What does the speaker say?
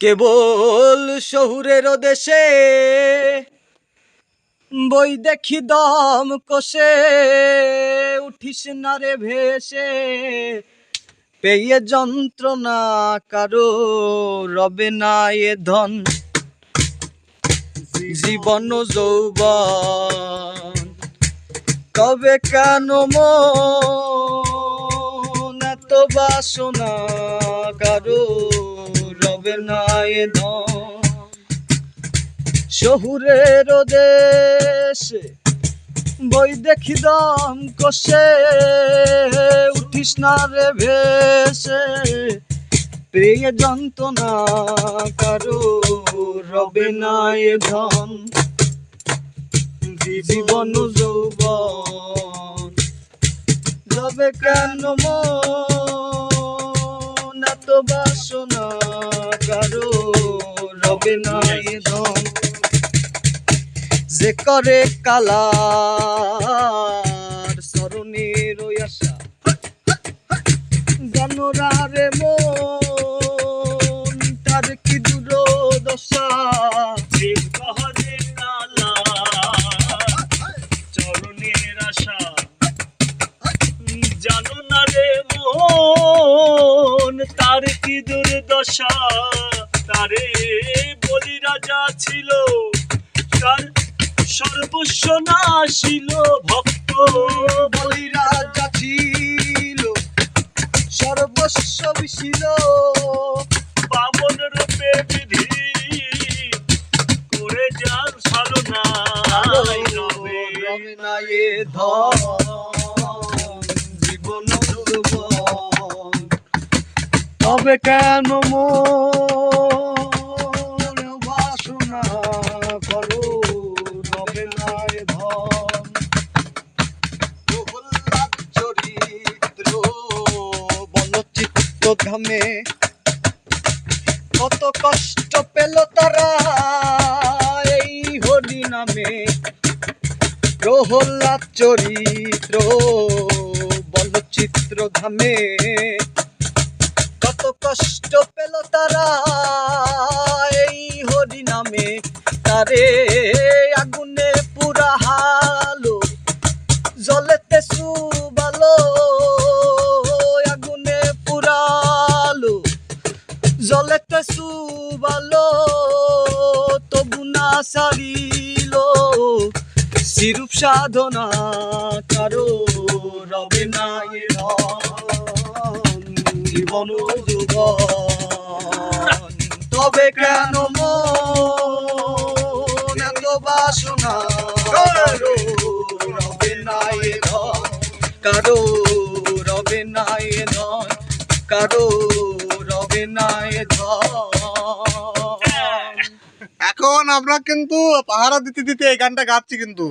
কেবল শহুরের দেশে বই দেখি দম কষে, উঠিস না রে ভেসে, পেয়ে যন্ত্রণা কারো রবে না এ ধন। জীবন যৌবন তবে কেন মন এত বাসনা কারো রবে না এ ধন। শহুরের দেশে বই দেখি দম কষে, উঠিস না রে ভেসে, প্রিয় যন্ত্রণা কারো রবে না এ ধন। জীবন যৌবন রবে কেন মন এত বাসনা কারো রবে না এ ধন। যে করে কালার স্মরণের আশা, জানোরারে মন তার কি দুর্দশা। যে কহরে কালা চরণের আশা, জানো না রে মন তার কি দুর্দশা। তারে বলি রাজা ছিল, তার সর্বস্ব নাশিল। ভক্ত বলি রাজা ছিল, সর্বস্ব বিশিল। বামন রূপে বিধি করে যার সাধনা রবে না এ ধন। জীবন যৌবন তবে কেন মন বাসনা করো রবে না এ ধন। প্রহ্লাদ চরিত্র বলচিত্র ধামে কত কষ্ট পেল তারা এই হরি নামে। প্রহ্লাদ চরিত্র বলচিত্র ধামে কত কষ্ট পেল তারা এই হরি নামে। তারে আগুনে পুরা হালো, জলেতে সুবালো, আগুনে পুরালো, জলেতে সুবালো, তবু না সারিল। সিরূপ সাধনা কারো রবে না এ ধন। জীবন যৌবন তবে কেন মন এত বাসনা কারো রবে না এ ধন। কারো রবে না এ ধন, কারো রবে না এ ধন। এখন আমরা কিন্তু পাহারা দিতে দিতে এই গানটা গাচ্ছি কিন্তু।